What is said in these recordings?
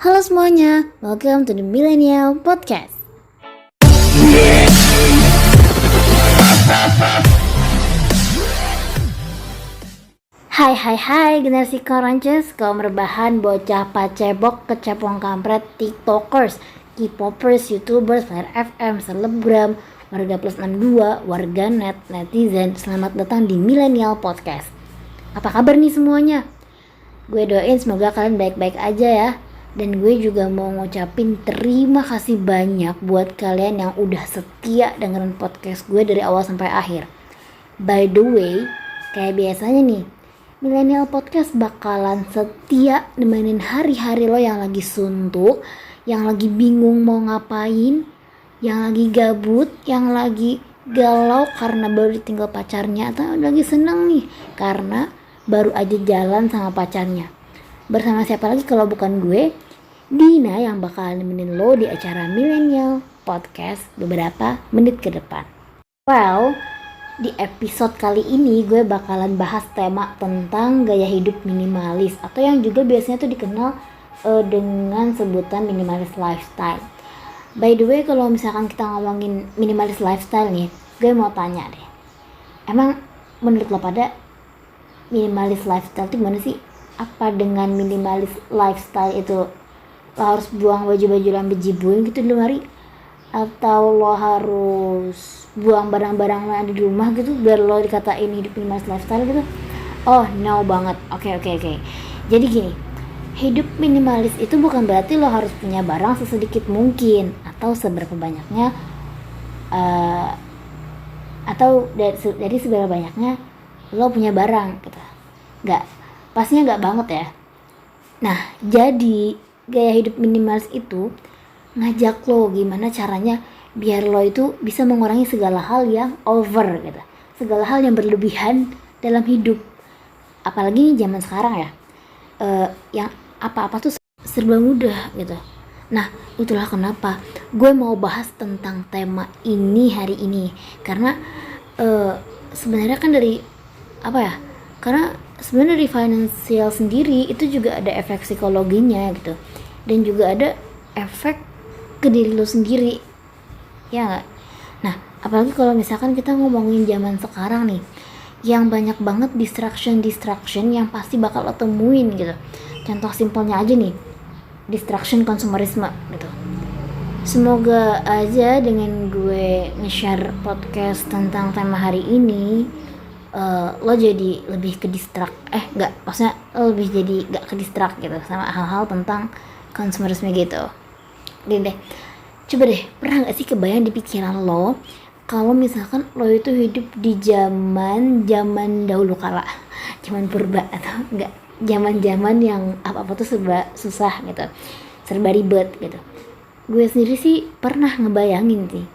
Halo semuanya, welcome to the Millennial Podcast. Hai generasi korances, kaum rebahan, bocah pacebok, kecepong kampret, tiktokers, k-popers, youtubers, player FM, selebgram, warga plus 62, warganet, netizen. Selamat datang di Millennial Podcast. Apa kabar nih semuanya? Gue doain semoga kalian baik-baik aja ya. Dan gue juga mau ngucapin terima kasih banyak buat kalian yang udah setia dengerin podcast gue dari awal sampai akhir. By the way, kayak biasanya nih, Millennial Podcast bakalan setia nemenin hari-hari lo yang lagi suntuk, yang lagi bingung mau ngapain, yang lagi gabut, yang lagi galau karena baru ditinggal pacarnya, atau lagi seneng nih karena baru aja jalan sama pacarnya. Bersama siapa lagi kalau bukan gue, Dina, yang bakal nemenin lo di acara Millennial Podcast beberapa menit ke depan. Well, di episode kali ini gue bakalan bahas tema tentang gaya hidup minimalis, atau yang juga biasanya tuh dikenal dengan sebutan minimalis lifestyle. By the way, kalau misalkan kita ngomongin minimalis lifestyle nih, gue mau tanya deh, emang menurut lo pada minimalis lifestyle itu gimana sih? Apa dengan minimalis lifestyle itu lo harus buang baju-baju yang bejibun gitu di lemari, atau lo harus buang barang-barang lo yang ada di rumah gitu biar lo dikatain hidup minimalis lifestyle gitu? Oh no banget. Oke. Jadi gini, hidup minimalis itu bukan berarti lo harus punya barang sesedikit mungkin atau seberapa banyaknya, atau dari seberapa banyaknya lo punya barang gitu. Pastinya nggak banget ya. Nah, jadi gaya hidup minimalis itu ngajak lo gimana caranya biar lo itu bisa mengurangi segala hal yang over gitu, segala hal yang berlebihan dalam hidup. Apalagi zaman sekarang ya, yang apa-apa tuh serba mudah gitu. Nah, itulah kenapa gue mau bahas tentang tema ini hari ini, karena sebenarnya kan dari karena sebenarnya dari finansial sendiri itu juga ada efek psikologinya gitu, dan juga ada efek ke diri lo sendiri, ya nggak? Nah, apalagi kalau misalkan kita ngomongin zaman sekarang nih, yang banyak banget distraction yang pasti bakal lo temuin gitu. Contoh simpelnya aja nih, distraction konsumerisme gitu. Semoga aja dengan gue nge-share podcast tentang tema hari ini, lo jadi lebih ke maksudnya lo lebih jadi gak ke distract gitu sama hal-hal tentang konsumerisme gitu. Coba deh, pernah gak sih kebayang di pikiran lo kalau misalkan lo itu hidup di zaman dahulu kala, zaman purba, atau enggak, zaman yang apa-apa tuh serba susah gitu, serba ribet gitu. Gue sendiri sih pernah ngebayangin sih,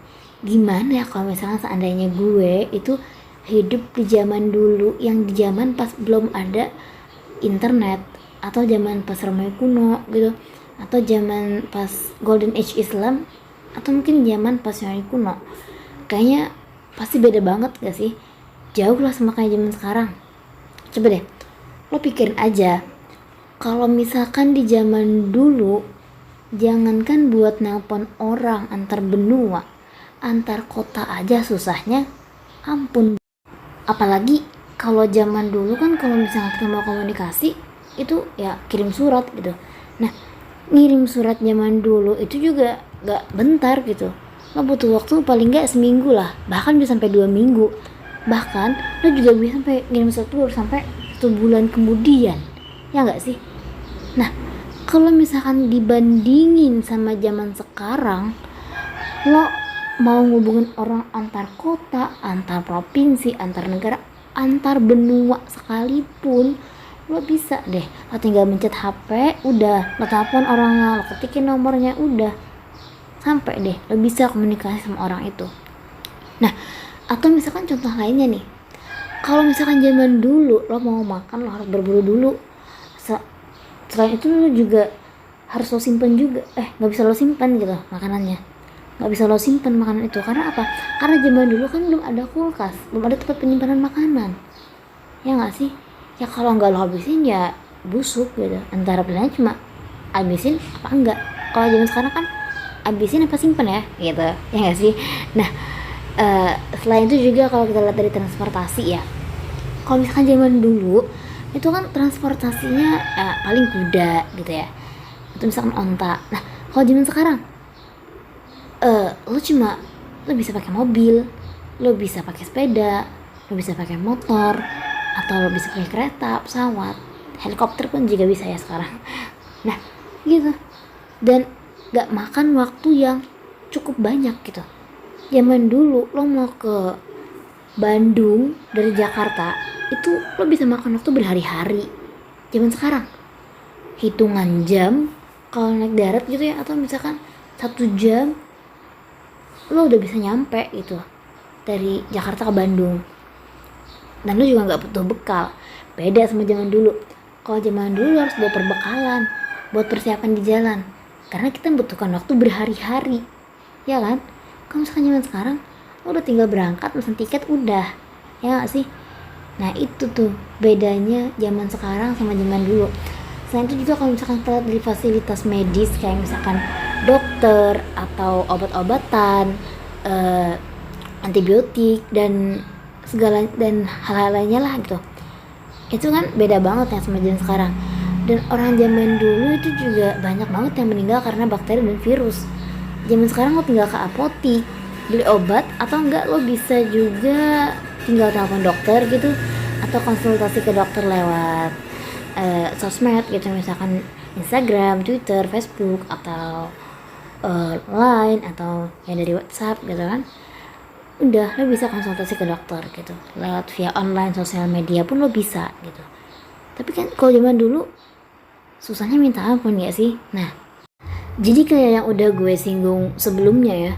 gimana ya kalau misalkan seandainya gue itu hidup di zaman dulu, yang di zaman pas belum ada internet, atau zaman pas Romawi kuno gitu, atau zaman pas Golden Age Islam, atau mungkin zaman pas Yunani kuno. Kayaknya pasti beda banget gak sih? Jauh lah sama kayak zaman sekarang. Coba deh, lo pikirin aja, kalau misalkan di zaman dulu, jangankan buat nelpon orang antar benua, antar kota aja susahnya ampun. Apalagi kalau zaman dulu kan kalau misalnya kita mau komunikasi itu ya kirim surat gitu. Nah, ngirim surat zaman dulu itu juga gak bentar gitu. Lo butuh waktu paling gak seminggu lah, bahkan bisa sampai 2 minggu. Bahkan lo juga bisa sampai ngirim surat dulu sampai 1 bulan kemudian, ya gak sih? Nah, kalau misalkan dibandingin sama zaman sekarang, lo mau ngubungin orang antar kota, antar provinsi, antar negara, antar benua sekalipun, lo bisa deh, lo tinggal mencet HP, udah, lo telepon orangnya, lo ketikin nomornya, udah, sampai deh lo bisa komunikasi sama orang itu. Nah, atau misalkan contoh lainnya nih, kalau misalkan zaman dulu lo mau makan, lo harus berburu dulu. Selain itu lo juga harus lo simpen juga, nggak bisa lo simpen gitu makanannya, nggak bisa lo simpen makanan itu. Karena apa? Karena zaman dulu kan belum ada kulkas, belum ada tempat penyimpanan makanan, ya nggak sih? Ya kalau nggak lo habisin ya busuk gitu. Antara pilihannya cuma habisin apa enggak. Kalau zaman sekarang kan habisin apa simpen ya gitu, ya nggak sih. Nah, selain itu juga kalau kita lihat dari transportasi ya, kalau misalkan zaman dulu itu kan transportasinya paling kuda gitu ya, atau misalkan onta. Nah, kalau zaman sekarang lo bisa pakai mobil, lo bisa pakai sepeda, lo bisa pakai motor, atau lo bisa pakai kereta, pesawat, helikopter pun juga bisa ya sekarang. Nah gitu, dan gak makan waktu yang cukup banyak gitu. Zaman dulu lo mau ke Bandung dari Jakarta itu lo bisa makan waktu berhari-hari. Zaman sekarang hitungan jam kalau naik darat gitu ya, atau misalkan 1 jam lo udah bisa nyampe gitu dari Jakarta ke Bandung. Dan lo juga nggak butuh bekal, beda sama zaman dulu. Kalau zaman dulu harus bawa perbekalan buat persiapan di jalan, karena kita membutuhkan waktu berhari-hari, ya kan. Kalau misalkan zaman sekarang lo udah tinggal berangkat, pesan tiket, udah, ya gak sih. Nah itu tuh bedanya zaman sekarang sama zaman dulu. Selain itu juga kalau misalkan kita lihat dari fasilitas medis kayak misalkan dokter atau obat-obatan, antibiotik dan segala dan hal-hal lainnya lah gitu, itu kan beda banget ya sama zaman sekarang. Dan orang zaman dulu itu juga banyak banget yang meninggal karena bakteri dan virus. Zaman sekarang lo tinggal ke apotik beli obat, atau enggak lo bisa juga tinggal telepon dokter gitu, atau konsultasi ke dokter lewat sosmed gitu, misalkan Instagram, Twitter, Facebook, atau Line, atau yang dari WhatsApp gitu kan. Udah lo bisa konsultasi ke dokter gitu lewat via online, sosial media pun lo bisa gitu. Tapi kan kalau zaman dulu susahnya minta ampun ya sih. Nah, jadi kayak yang udah gue singgung sebelumnya ya,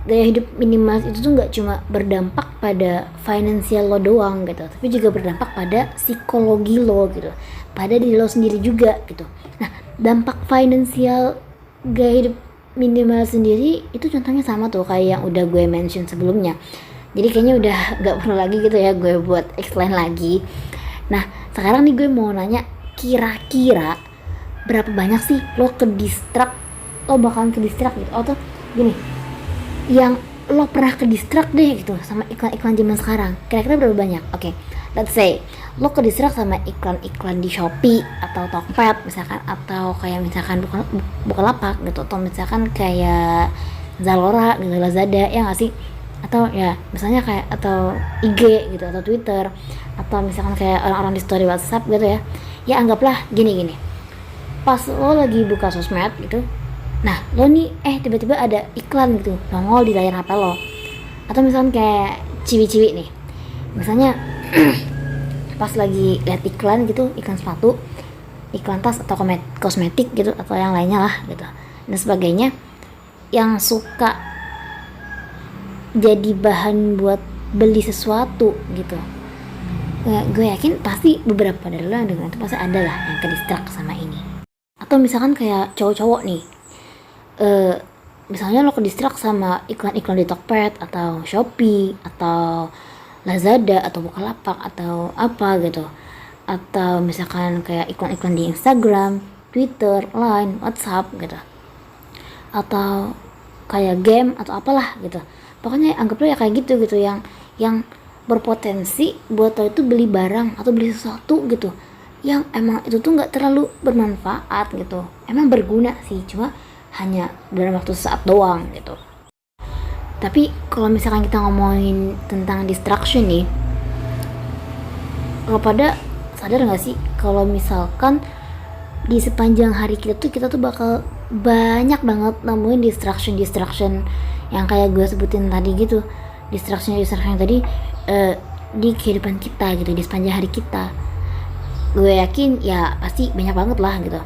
gaya hidup minimalis itu tuh nggak cuma berdampak pada finansial lo doang gitu, tapi juga berdampak pada psikologi lo gitu, pada diri lo sendiri juga gitu. Nah, dampak finansial gaya hidup minimal sendiri itu contohnya sama tuh kayak yang udah gue mention sebelumnya. Jadi kayaknya udah gak perlu lagi gitu ya gue buat explain lagi. Nah sekarang nih gue mau nanya, kira-kira berapa banyak sih lo bakalan ke distract gitu, atau gini, yang lo pernah ke distract deh gitu sama iklan-iklan zaman sekarang, kira-kira berapa banyak? Oke, let's say lo ke distract sama iklan-iklan di Shopee atau Tokped misalkan, atau kayak misalkan Bukalapak gitu, atau misalkan kayak Zalora gitu, Lazada, ya nggak sih? Atau ya misalnya kayak atau IG gitu, atau Twitter, atau misalkan kayak orang-orang di story WhatsApp gitu ya. Ya anggaplah gini, pas lo lagi buka sosmed gitu, nah lo nih tiba-tiba ada iklan gitu nongol di layar HP lo. Atau misalkan kayak ciwi-ciwi nih, misalnya pas lagi lihat iklan gitu, iklan sepatu, iklan tas, atau kosmetik gitu, atau yang lainnya lah gitu dan sebagainya, yang suka jadi bahan buat beli sesuatu gitu. Gue yakin pasti beberapa dari lo yang dengan itu pasti ada lah yang ke distract sama ini. Atau misalkan kayak cowok-cowok nih, misalnya lo ke distract sama iklan-iklan di Tokped atau Shopee atau Lazada atau Bukalapak atau apa gitu, atau misalkan kayak iklan-iklan di Instagram, Twitter, Line, WhatsApp gitu, atau kayak game atau apalah gitu. Pokoknya anggaplah ya kayak gitu yang berpotensi buat lo itu beli barang atau beli sesuatu gitu yang emang itu tuh nggak terlalu bermanfaat gitu, emang berguna sih, cuma hanya dalam waktu saat doang gitu. Tapi kalau misalkan kita ngomongin tentang distraction nih, lo pada sadar gak sih kalau misalkan di sepanjang hari kita tuh bakal banyak banget nemuin distraction yang kayak gue sebutin tadi gitu, distraction tadi di kehidupan kita gitu, di sepanjang hari kita. Gue yakin ya pasti banyak banget lah gitu.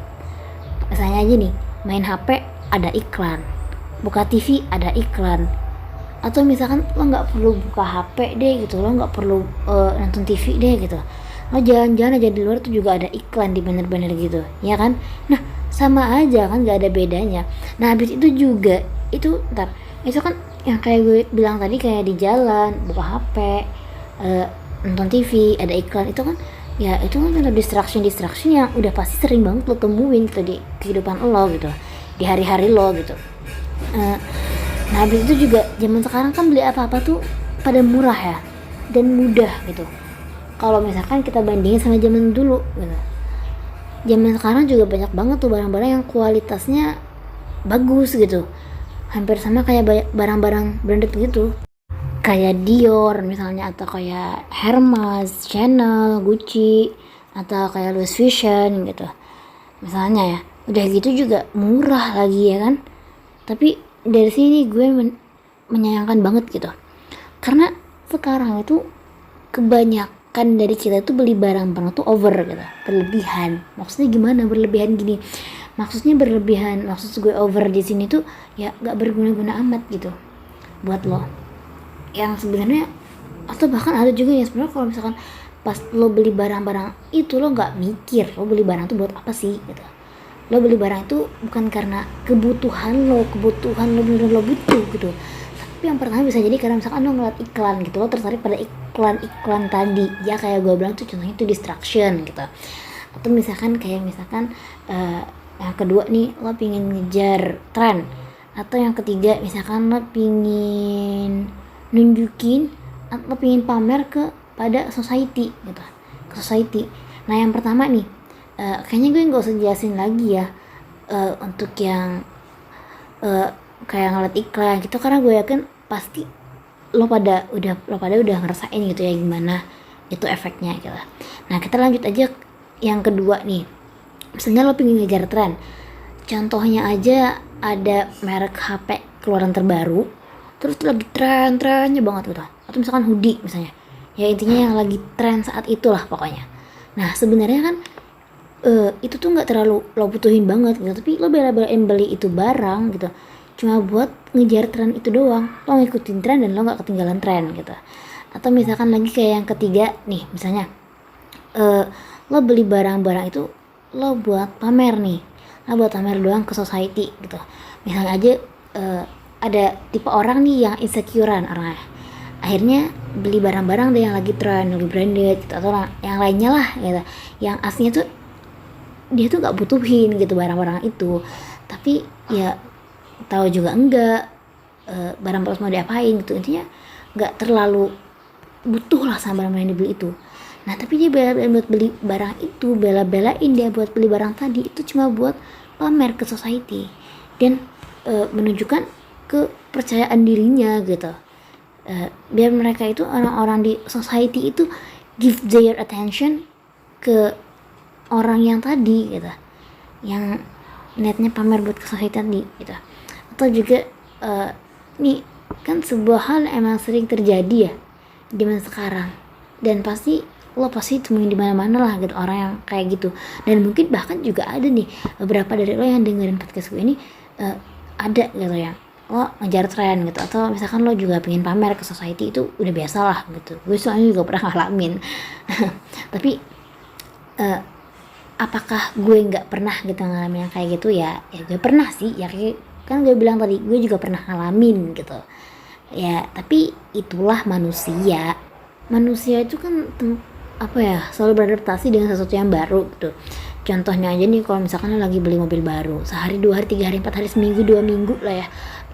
Misalnya aja nih, main HP ada iklan, buka TV ada iklan, atau misalkan lo nggak perlu buka HP deh gitu, lo nggak perlu nonton TV deh gitu, lo jalan-jalan aja di luar tuh juga ada iklan di banner-banner gitu, ya kan? Nah sama aja kan, nggak ada bedanya. Nah habis itu juga itu kan yang kayak gue bilang tadi, kayak di jalan buka HP, nonton TV ada iklan, itu kan ya itu kan contoh distraction yang udah pasti sering banget lo temuin gitu di kehidupan lo gitu, di hari-hari lo gitu. Nah habis itu juga zaman sekarang kan beli apa-apa tuh pada murah ya dan mudah gitu. Kalau misalkan kita bandingin sama zaman dulu gitu, zaman sekarang juga banyak banget tuh barang-barang yang kualitasnya bagus gitu, hampir sama kayak barang-barang branded gitu, kayak Dior misalnya, atau kayak Hermes, Chanel, Gucci, atau kayak Louis Vuitton gitu misalnya ya. Udah gitu juga murah lagi ya kan. Tapi dari sini gue menyayangkan banget gitu, karena sekarang itu kebanyakan dari kita tuh beli barang-barang tuh over gitu, berlebihan. Maksudnya gimana berlebihan gini? Maksud gue over di sini tuh ya gak berguna-guna amat gitu buat lo, yang sebenarnya. Atau bahkan ada juga yang sebenarnya kalau misalkan pas lo beli barang-barang itu lo nggak mikir lo beli barang itu buat apa sih gitu. Lo beli barang itu bukan karena kebutuhan lo bener lo butuh gitu, tapi yang pertama bisa jadi karena misalkan lo ngeliat iklan gitu, lo tertarik pada iklan tadi ya, kayak gue bilang tuh contohnya itu distraction gitu. Atau misalkan yang kedua nih lo pingin ngejar tren, atau yang ketiga misalkan lo pingin nunjukin atau pingin pamer pada society gitu, ke society. Nah yang pertama nih kayaknya gue nggak usah jelasin lagi ya untuk yang kayak ngeliat iklan gitu, karena gue yakin pasti lo pada udah ngerasain gitu ya gimana itu efeknya gitu. Nah kita lanjut aja yang kedua nih, misalnya lo pengen ngejar tren, contohnya aja ada merek HP keluaran terbaru terus lagi trennya banget gitu, atau misalkan hoodie misalnya, ya intinya yang lagi tren saat itulah pokoknya. Nah sebenarnya kan itu tuh nggak terlalu lo butuhin banget gitu, tapi lo bela-belain beli itu barang gitu cuma buat ngejar tren itu doang, lo ngikutin tren dan lo nggak ketinggalan tren gitu. Atau misalkan lagi kayak yang ketiga nih, misalnya lo beli barang-barang itu lo buat pamer nih, lo buat pamer doang ke society gitu. Misalnya aja ada tipe orang nih yang insecurean orangnya, akhirnya beli barang-barang deh yang lagi tren, lagi branded gitu, atau yang lainnya lah gitu, yang aslinya tuh dia tuh nggak butuhin gitu barang-barang itu, tapi ya tahu juga enggak barang terus mau diapain gitu, intinya nggak terlalu butuh lah sama barang yang dibeli itu. Nah tapi dia bela-belain buat beli barang itu, bela-belain dia buat beli barang tadi itu cuma buat pamer ke society dan menunjukkan kepercayaan dirinya gitu, biar mereka itu orang-orang di society itu give their attention ke orang yang tadi gitu, yang netnya pamer buat ke society tadi gitu. Atau juga ini kan sebuah hal emang sering terjadi ya di masa sekarang, dan pasti temuin di mana-mana lah gitu orang yang kayak gitu. Dan mungkin bahkan juga ada nih beberapa dari lo yang dengerin podcast gue ini ada gitu yang lo ngejar tren gitu, atau misalkan lo juga pengen pamer ke society, itu udah biasa lah gitu. Gue soalnya juga pernah ngalamin tapi apakah gue nggak pernah gitu ngalamin yang kayak gitu? Ya gue pernah sih ya, kan gue bilang tadi gue juga pernah ngalamin gitu ya. Tapi itulah manusia itu kan selalu beradaptasi dengan sesuatu yang baru gitu. Contohnya aja nih, kalau misalkan lo lagi beli mobil baru, sehari, 2 hari, 3 hari, 4 hari, seminggu, 2 minggu lah ya,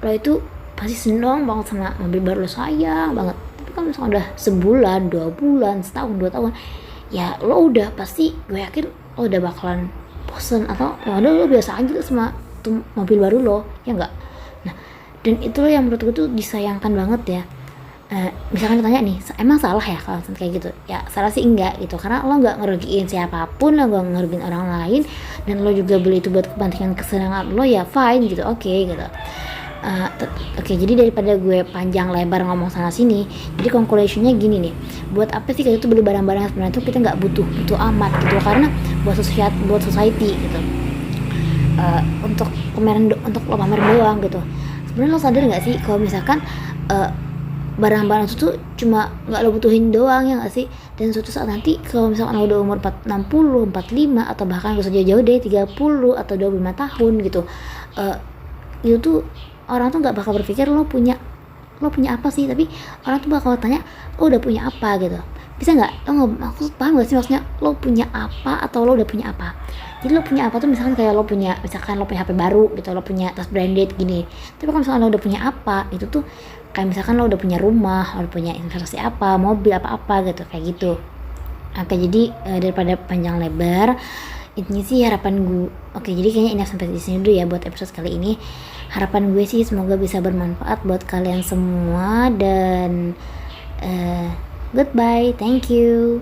lo itu pasti seneng banget sama mobil baru lo, sayang banget. Tapi kalau misalkan udah sebulan, 2 bulan, setahun, 2 tahun, ya lo udah pasti, gue yakin lo udah bakalan bosen, atau ya udah lo biasa aja sama tuh mobil baru lo, ya enggak. Nah dan itu lo yang menurut gue tuh disayangkan banget ya. Misalkan ditanya nih, emang salah ya kalau kayak gitu? Ya salah sih enggak gitu, karena lo nggak ngerugiin siapapun, lo nggak ngerugiin orang lain, dan lo juga beli itu buat kepentingan kesenangan lo, ya fine gitu, oke gitu. Oke, jadi daripada gue panjang lebar ngomong sana sini, jadi conclusionnya gini nih, buat apa sih kita tuh beli barang-barang yang sebenarnya tuh kita nggak butuh amat gitu, karena buat society gitu, untuk lo pamer doang gitu. Sebenarnya lo sadar nggak sih kalau misalkan barang-barang itu tuh cuma nggak lo butuhin doang, ya nggak sih? Dan suatu saat nanti kalau misalkan lo udah umur 60, 45, atau bahkan gak usah jauh deh 30 atau 25 tahun gitu, itu tuh orang tuh nggak bakal berpikir lo punya apa sih, tapi orang tuh bakal tanya lo udah punya apa gitu. Bisa nggak lo aku paham gak sih maksudnya lo punya apa atau lo udah punya apa. Jadi lo punya apa tuh misalkan kayak lo punya HP baru gitu, lo punya tas branded gini. Tapi kalau misalkan lo udah punya apa, itu tuh kayak misalkan lo udah punya rumah, lo udah punya investasi apa, mobil apa gitu, kayak gitu. Oke, jadi daripada panjang lebar, intinya sih harapan gue, oke jadi kayaknya ini sampai di sini dulu ya buat episode kali ini. Harapan gue sih semoga bisa bermanfaat buat kalian semua, dan goodbye, thank you.